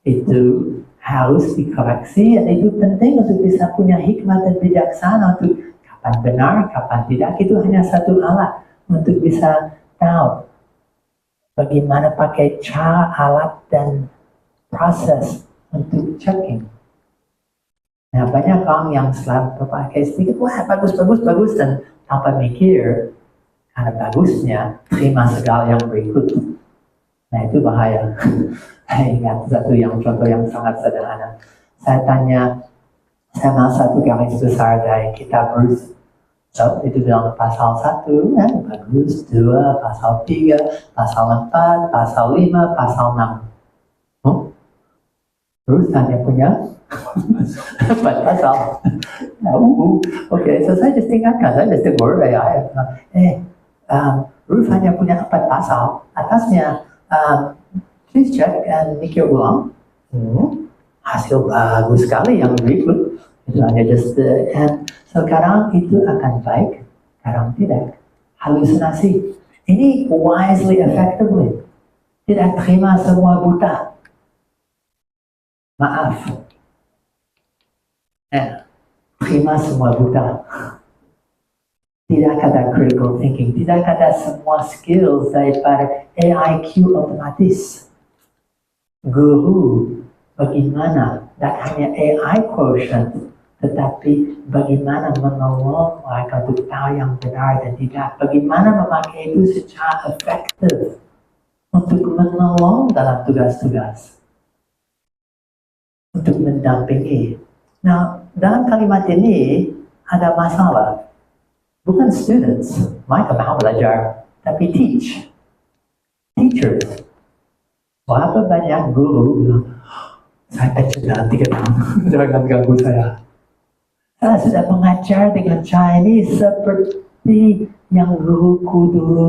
itu harus dikoreksi, dan itu penting untuk bisa punya hikmat dan bijaksana untuk kapan benar, kapan tidak. Itu hanya satu alat untuk bisa tahu bagaimana pakai cara, alat, dan proses untuk checking. Nah, banyak orang yang selalu pakai sedikit, wah bagus, dan tanpa mikir, karena bagusnya, terima segala yang berikut. Nah, itu bahaya. Ingat satu contoh yang sangat sederhana. Saya tanya, saya mau satu garis besar dari kitab Ruth. So, itu bilang pasal 1, bagus, 2, pasal 3, pasal 4, pasal 5, pasal 6. Ruth hanya punya 4 pasal. Okay, so saya just ingatkan, saya just tegur, Ruth hanya punya 4 pasal, atasnya, please check and mikir ulang. Hasil bagus sekali yang berikut. Itu hanya just and so kadang itu akan baik, kadang tidak. Halusinasi. Ini wisely, effectively. Tidak terima semua buta. Maaf. Terima semua buta. Tidak ada critical thinking. Tidak ada semua skills daripada AIQ otomatis. Guru bagaimana, dan hanya AI quotient, tetapi bagaimana menolong mereka untuk tahu yang benar dan tidak. Bagaimana memakai itu secara efektif untuk menolong dalam tugas-tugas. Untuk mendampingi. Nah, dalam kalimat ini ada masalah. Bukan students, mereka mau belajar, tapi teachers. Berapa banyak guru bilang, saya pencegah 3 tahun, jangan ganggu saya. Saya sudah mengajar dengan Chinese seperti yang guruku dulu.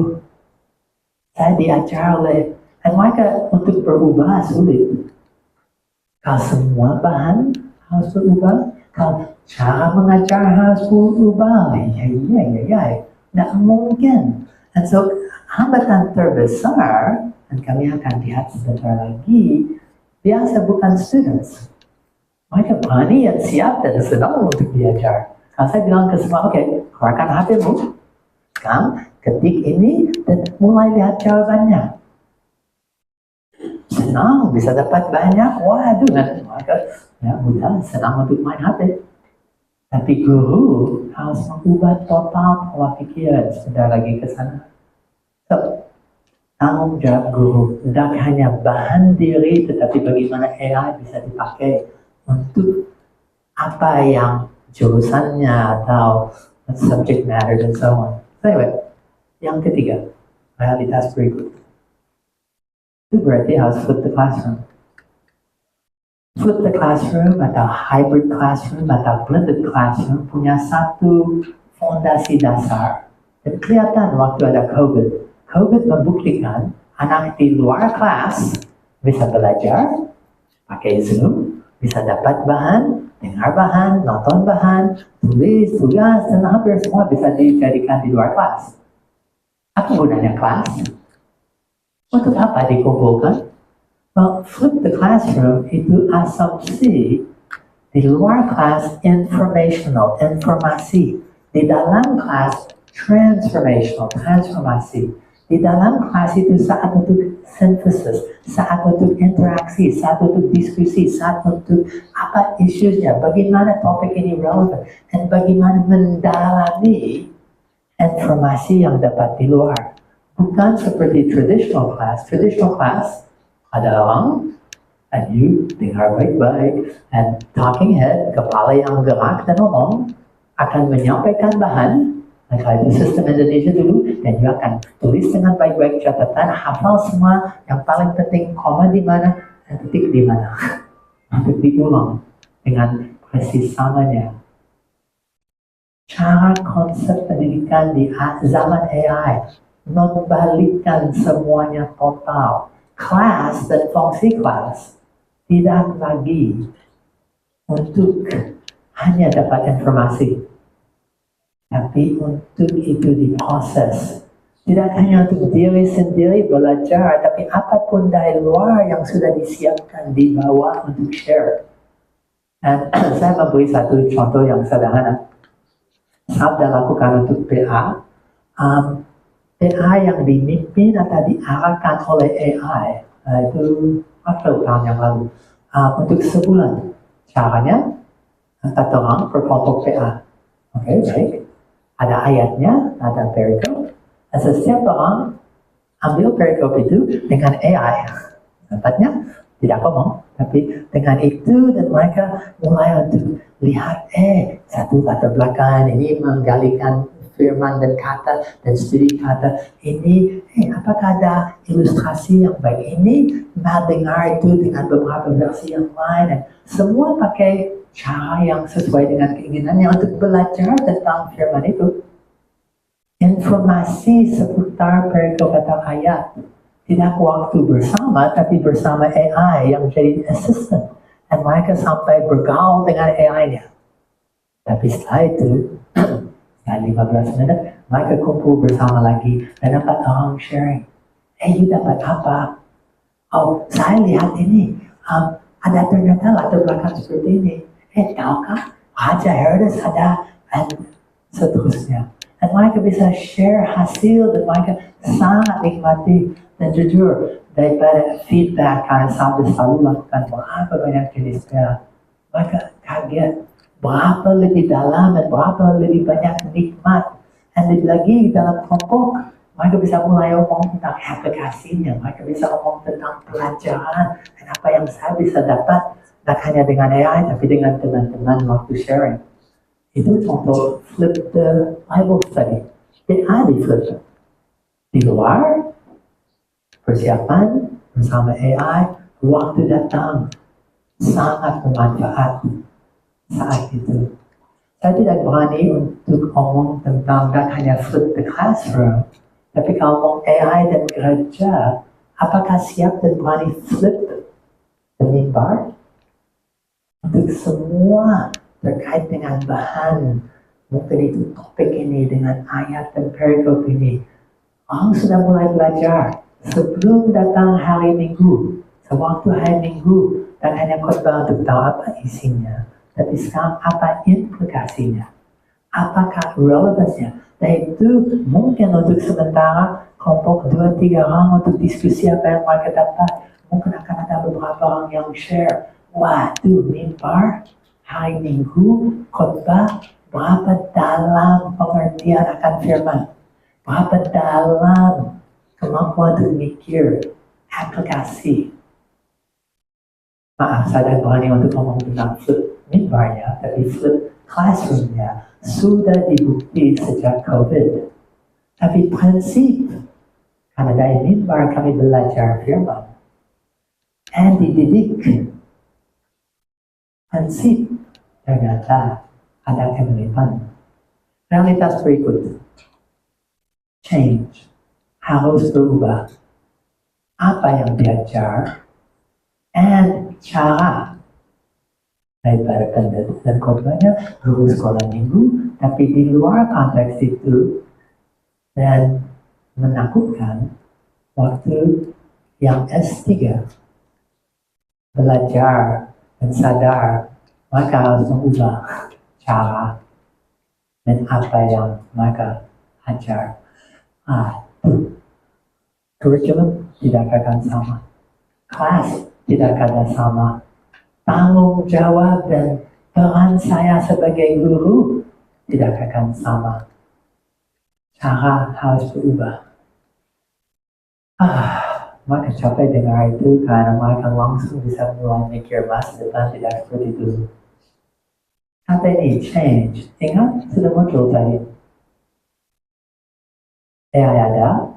Saya diajar oleh, dan mereka untuk berubah sulit. Kalau semua bahan harus berubah, kalau cara mengajar harus berubah, tidak mungkin. Dan so, hambatan terbesar, dan kami akan lihat sebentar lagi, biasa bukan students. Mereka berani dan siap dan senang untuk diajar. Kalau saya bilang ke semua, oke, keluarkan HP-mu, sekarang ketik ini, dan mulai lihat jawabannya. Senang, bisa dapat banyak, waduh, dan mereka ya, mudah, senang untuk main HP. Tapi guru harus mengubah total pola pikiran sebentar lagi ke sana. So, tanggung jawab guru, tidak hanya bahan diri, tetapi bagaimana AI bisa dipakai untuk apa yang jurusannya atau subject matter dan so on. So anyway, yang ketiga, realitas berikut. Itu berarti harus flip the classroom. Flip the classroom atau hybrid classroom atau blended classroom punya satu fondasi dasar. Dan kelihatan waktu ada COVID. COVID membuktikan anak di luar kelas bisa belajar, pakai Zoom, bisa dapat bahan, dengar bahan, nonton bahan, tulis, tugas, dan hampir semua bisa dijadikan di luar kelas. Apa gunanya kelas? Untuk apa dikumpulkan? Well, flip the classroom itu asumsi di luar kelas informational, informasi. Di dalam kelas transformational, transformasi. Di dalam kelas itu saat untuk synthesis, saat untuk interaksi, saat untuk diskusi, saat untuk apa isunya, bagaimana topik ini relevan, dan bagaimana mendalami informasi yang dapat di luar. Bukan seperti traditional class. Traditional class ada orang, and you dengar baik-baik, and talking head, kepala yang gerak dan ngomong, akan menyampaikan bahan, kalau itu sistem Indonesia dulu, dan you akan tulis dengan baik-baik catatan, hafal semua, yang paling penting koma di mana, dan titik di mana. Untuk diulang dengan persis samanya. Cara konsep pendidikan di zaman AI, membalikkan semuanya total. Kelas dan fungsi kelas tidak lagi untuk hanya dapat informasi, tapi untuk itu diproses. Tidak hanya untuk diri sendiri belajar, tapi apapun dari luar yang sudah disiapkan di bawah untuk share. Dan saya memberi satu contoh yang sederhana. Sabda lakukan untuk PA. PA yang dipimpin atau diarahkan oleh AI itu tahun yang lalu untuk sebulan. Caranya kata orang per kelompok PA. Oke, baik. Ada ayatnya, ada perikop. Dan setiap orang ambil perikop itu dengan AI. Tempatnya tidak ngomong, tapi dengan itu dan mereka mulai untuk lihat satu latar belakang ini menggalikan firman dan kata dan studi kata ini, apakah ada ilustrasi yang baik ini, mendengar itu dengan beberapa versi yang lain, dan semua pakai cara yang sesuai dengan keinginannya untuk belajar tentang firman itu. Informasi seputar perikop atau ayat tidak waktu bersama, tapi bersama AI yang jadi assistant, dan mereka sampai bergaul dengan AI-nya. Tapi setelah itu, setelah 15 menit, mereka kumpul bersama lagi dan dapat orang sharing. You dapat apa? Oh, saya lihat ini. Ada ternyata latar belakang seperti ini. Tahukah? Raja Herodes ada, dan seterusnya. Dan mereka bisa share hasil dan mereka sangat nikmati dan jujur daripada feedback karena sampai selalu lakukan berapa banyak jenisnya. Mereka kaget berapa lebih dalam dan berapa lebih banyak nikmat. Dan lebih lagi dalam kelompok, mereka bisa mulai ngomong tentang aplikasinya, mereka bisa ngomong tentang pelajaran dan apa yang saya bisa dapat, tak hanya dengan AI tapi dengan teman-teman waktu sharing. Itu contoh flip the Bible study. Di flip. Di luar, persiapan bersama AI, waktu datang sangat bermanfaat saat itu. Saya tidak berani untuk ngomong tentang tak hanya flip the classroom, tapi kalau ngomong AI dan gereja, apakah siap dan berani flip the mimbar? Untuk semua terkait dengan bahan, mungkin itu topik ini dengan ayat dan perikop ini. Orang sudah mulai belajar sebelum datang hari Minggu, sewaktu hari Minggu, dan hanya khotbah untuk tahu apa isinya. Tapi sekarang apa implikasinya? Apakah relevansinya? Dan itu mungkin untuk sementara kelompok 2-3 orang untuk diskusi apa yang mereka dapat. Mungkin akan ada beberapa orang yang share. Waduh, mimbar, hari Minggu, khotbah, berapa dalam pengertian akan firman. Berapa dalam kemampuan untuk mikir, aplikasi. Maaf, saya tidak berani untuk ngomong tentang flip mimbarnya, tapi flip classroomnya sudah dibukti sejak COVID. Tapi prinsip, karena dari mimbar kami belajar firman, dan dididik, prinsip ternyata ada kemiripan. Realitas berikut, change, harus berubah. Apa yang diajar, dan cara daripada pendeta dan khotbahnya guru sekolah minggu, tapi di luar konteks itu dan menakutkan waktu yang S3 belajar dan sadar mereka harus mengubah cara dan apa yang mereka ajar. Kurikulum tidak akan sama, kelas tidak akan sama, tanggung jawab dan peran saya sebagai guru tidak akan sama. Cara harus berubah. Mereka capek dengar itu karena mereka langsung bisa mulai mikir masa depan tidak seperti dulu. Kata ini change, ingat sudah muncul tadi. AI ada,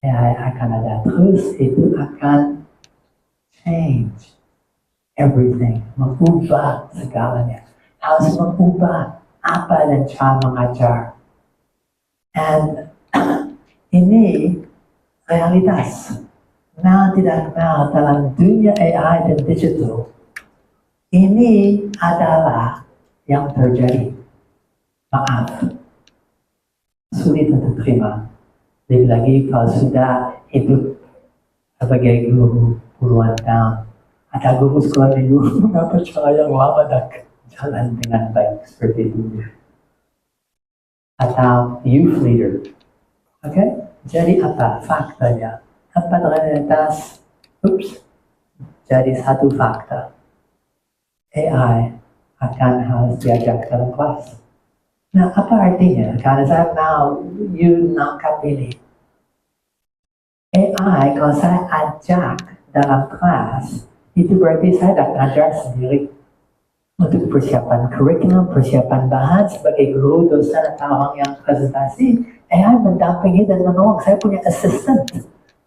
AI akan ada terus, itu akan change everything, mengubah segalanya. Harus mengubah apa dan cara mengajar. Dan ini realitas. Mau tidak mau dalam dunia AI dan digital, ini adalah yang terjadi. Maaf, sulit untuk terima. Lebih lagi kalau sudah hidup sebagai guru puluhan tahun. Ada guru sekolah minggu, mengapa cara yang lama tak jalan dengan baik seperti dulu. Atau youth leader. Oke? Jadi apa faktanya? 4 realitas, jadi 1 fakta. AI akan harus diajak dalam kelas. Nah, apa artinya? Karena saya mau you nangkap ini. AI kalau saya ajak dalam kelas, itu berarti saya tidak ngajar sendiri. Untuk persiapan kurikulum, persiapan bahan sebagai guru, dosen, atau orang yang presentasi, AI mendampingi dan menolong. Saya punya assistant,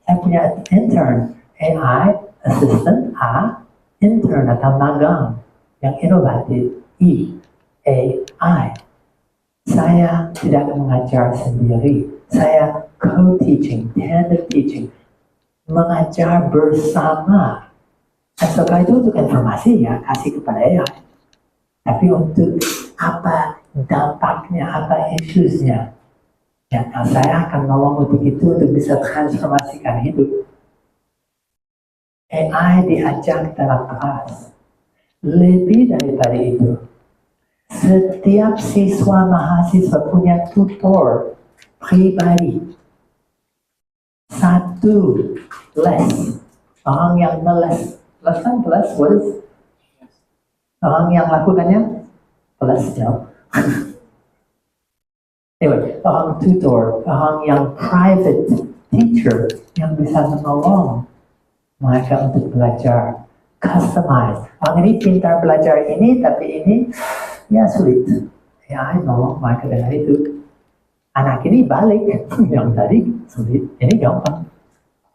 saya punya intern. AI, assistant, intern atau magang yang inovatif, AI. Saya tidak mengajar sendiri, saya co-teaching, tandem teaching, mengajar bersama. Dan setelah itu untuk informasi ya, kasih kepada AI. Tapi untuk apa dampaknya, apa issues-nya. Ya, nah saya akan nolong untuk itu, untuk bisa transformasikan hidup. AI diajak dalam kelas. Lebih daripada itu, setiap siswa mahasiswa punya tutor pribadi. Satu les, orang yang meles. Les kan les, what is? Orang yang lakukannya les, no? Anyway, orang tutor, orang yang private teacher yang bisa menolong mereka untuk belajar customize. Orang ini pintar belajar ini, tapi ini ya sulit. Ya, nolong mereka dengan itu. Anak ini balik, yang tadi sulit, ini gampang.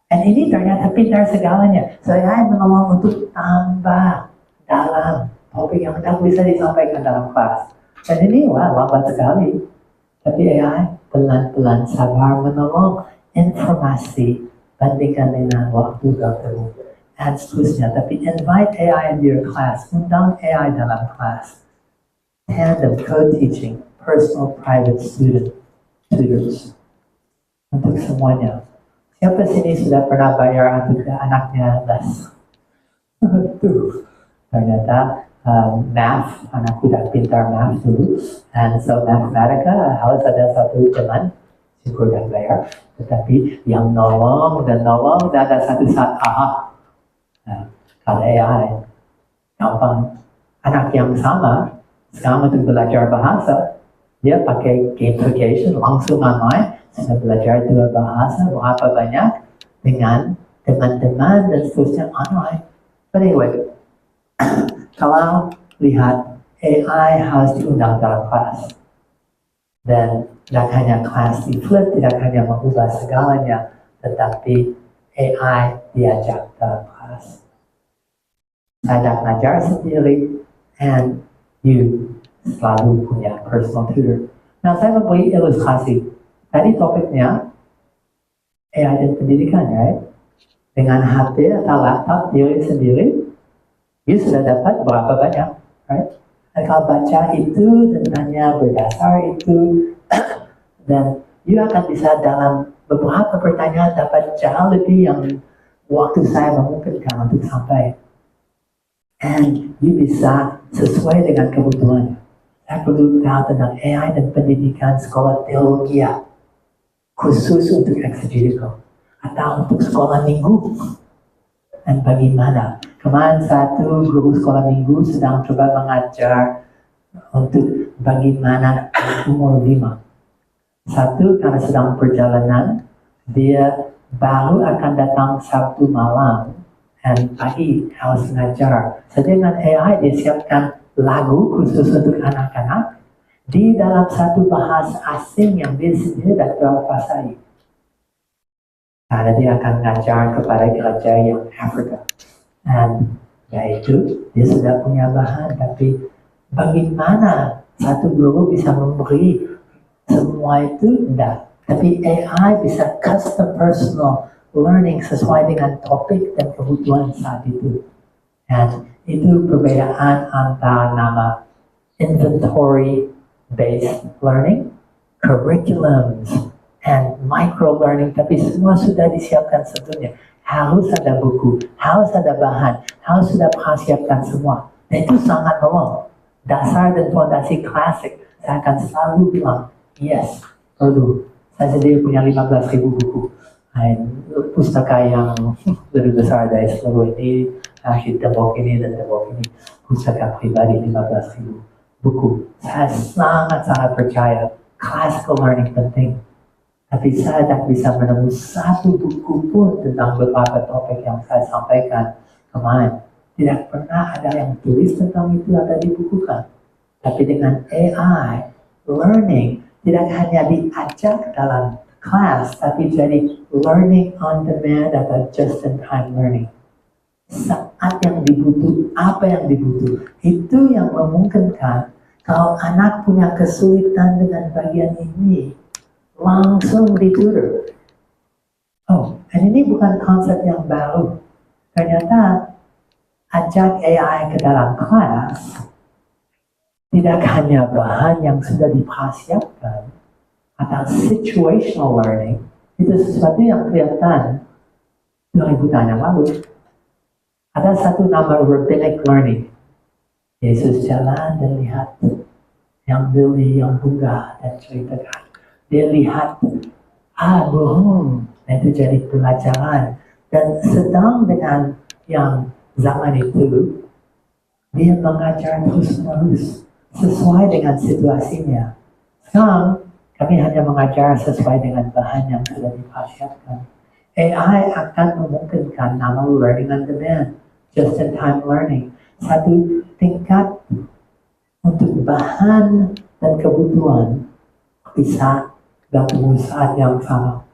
Dan ini ternyata pintar segalanya. Saya menolong untuk tambah dalam topik yang tidak bisa disampaikan dalam kelas. Dan ini wah lambat sekali. Tapi AI pelan-pelan sabar menolong informasi bandingkan dengan waktu bertemu dan seterusnya. Tapi invite AI in your class, undang AI dalam kelas. Tandem co-teaching, personal private tutors untuk semuanya. Siapa sini sudah pernah bayar untuk anaknya les? Tuh, ternyata math, anakku udah pintar math dulu, and so Mathematica harus ada satu teman, syukur dan bayar, tetapi yang nolong dan ada satu saat, kalau AI, gampang, anak yang sama, sekarang untuk belajar bahasa, dia pakai gamification langsung online, sudah belajar dua bahasa, berapa banyak, dengan teman-teman dan seterusnya online. But anyway, kalau lihat AI harus diundang dalam kelas. Dan tidak hanya kelas di flip, tidak hanya mengubah segalanya, tetapi AI diajak dalam kelas. Saya ngajar sendiri, and you selalu punya personal tutor. Nah, saya memberi ilustrasi. Tadi topiknya AI dan pendidikan, right? Dengan HP atau laptop diri sendiri, you sudah dapat berapa banyak, right? Dan kalau baca itu dan tanya berdasar itu, dan you akan bisa dalam beberapa pertanyaan dapat jauh lebih yang waktu saya memungkinkan untuk sampai. And you bisa sesuai dengan kebutuhannya. Saya perlu tahu tentang AI dan pendidikan sekolah teologi khusus untuk exegetical atau untuk sekolah minggu. Dan bagaimana? Kemarin satu guru sekolah minggu sedang coba mengajar untuk bagaimana umur 5. Satu, karena sedang perjalanan, dia baru akan datang Sabtu malam dan pagi harus mengajar. Jadi dengan AI dia siapkan lagu khusus untuk anak-anak di dalam satu bahasa asing yang dia sendiri dan terkuasai. Karena dia akan mengajar kepada gereja yang Afrika. Dan yaitu dia sudah punya bahan, tapi bagaimana satu guru bisa memberi semua itu? Tidak. Tapi AI bisa custom personal learning sesuai dengan topik dan kebutuhan saat itu. Dan itu perbedaan antara nama inventory based learning, curriculums, and micro learning, tapi semua sudah disiapkan sebelumnya. Harus ada buku, harus ada bahan, harus sudah persiapkan semua. Dan itu sangat nolong. Dasar dan fondasi klasik, saya akan selalu bilang, yes, perlu. Saya sendiri punya 15.000 buku. Pustaka yang lebih besar dari seluruh ini, tembok ini dan tembok ini. Pustaka pribadi 15.000 buku. Saya sangat-sangat percaya classical learning penting. Tapi saya tidak bisa menemukan satu buku pun tentang beberapa topik yang saya sampaikan kemarin. Tidak pernah ada yang tulis tentang itu atau dibukukan. Tapi dengan AI, learning tidak hanya diajak dalam kelas, tapi jadi learning on demand atau just-in-time learning. Saat yang dibutuh, apa yang dibutuh, itu yang memungkinkan kalau anak punya kesulitan dengan bagian ini, langsung ditutor. Oh, dan ini bukan konsep yang baru. Ternyata ajak AI ke dalam kelas tidak hanya bahan yang sudah dipersiapkan atau situational learning, itu sesuatu yang kelihatan 2000 tahun yang lalu. Ada satu nama rabbinic learning. Yesus jalan dan lihat yang beli, yang bunga, dan ceritakan. Dia lihat, bohong, dan itu jadi pelajaran. Dan sedang dengan yang zaman itu, dia mengajar terus-menerus sesuai dengan situasinya. Sekarang, kami hanya mengajar sesuai dengan bahan yang sudah dipersiapkan. AI akan memungkinkan nama learning on demand, just-in-time learning. Satu tingkat untuk bahan dan kebutuhan bisa bertemu saat yang sama.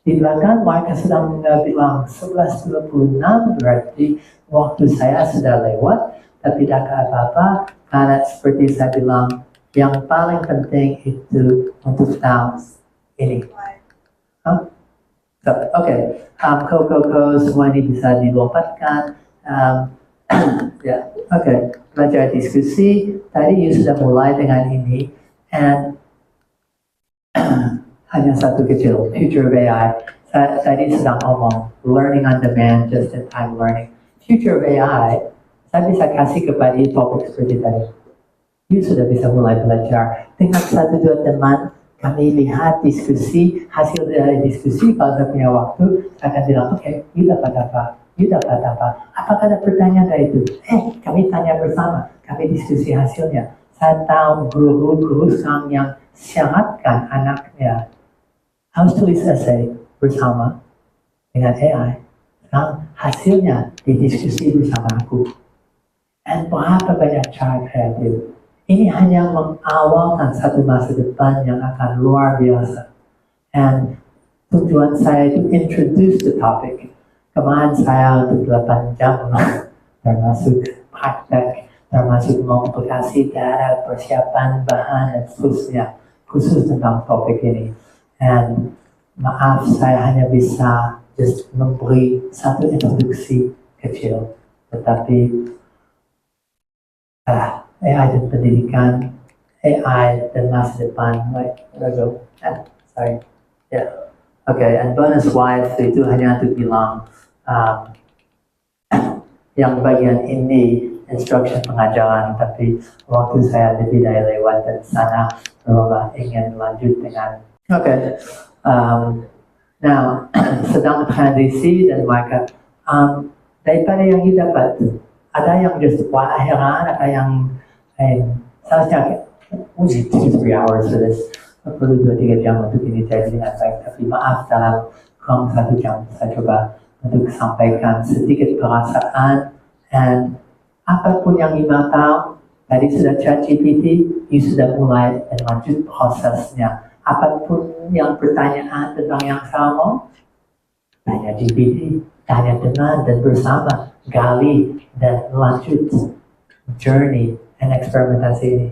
Di belakang mereka sedang bilang 11:26 berarti waktu saya sudah lewat, tapi tidak apa-apa karena seperti saya bilang yang paling penting itu untuk tahun ini. Oke, koko semua ini bisa dilompatkan. Belajar diskusi. Tadi you sudah mulai dengan ini, and hanya satu kecil, future of AI. Tadi sedang ngomong, learning on demand, just-in-time learning. Future of AI, saya bisa kasih kepada topik seperti tadi. You sudah bisa mulai belajar. Dengan 1-2 teman, kami lihat diskusi, hasil dari diskusi, kalau saya punya waktu, saya akan bilang, oke, you dapat apa? You dapat apa? Apakah ada pertanyaan dari itu? Kami tanya bersama, kami diskusi hasilnya. Saya tahu guru-guru sekarang yang syaratkan anaknya harus tulis essay bersama dengan AI. Sekarang hasilnya didiskusi bersama aku. Dan berapa banyak cara kreatif. Ini hanya mengawalkan satu masa depan yang akan luar biasa. Dan tujuan saya itu introduce the topic. Kemarin saya untuk 8 jam termasuk praktek, termasuk mempelajari data, persiapan bahan dan seterusnya khusus tentang topik ini. Dan maaf saya hanya bisa just memberi satu introduksi kecil, tetapi AI dan pendidikan, AI dan masa depan, and bonus wise itu hanya untuk bilang yang bagian ini instruction pengajaran, tapi waktu saya lebih dari lewat dan sana Roma ingin lanjut dengan now sedang transisi dan mereka daripada yang dapat ada yang just heran, ada yang seharusnya uji 2-3 hours for this, perlu 2-3 jam untuk ini jadi dengan baik, tapi maaf dalam kurang 1 jam saya coba untuk sampaikan sedikit perasaan. Dan apapun yang Ima tahu, tadi sudah ChatGPT, you sudah mulai dan lanjut prosesnya. Apapun yang pertanyaan tentang yang sama, tanya GPT, tanya teman dan bersama, gali dan lanjut journey and eksperimentasi ini.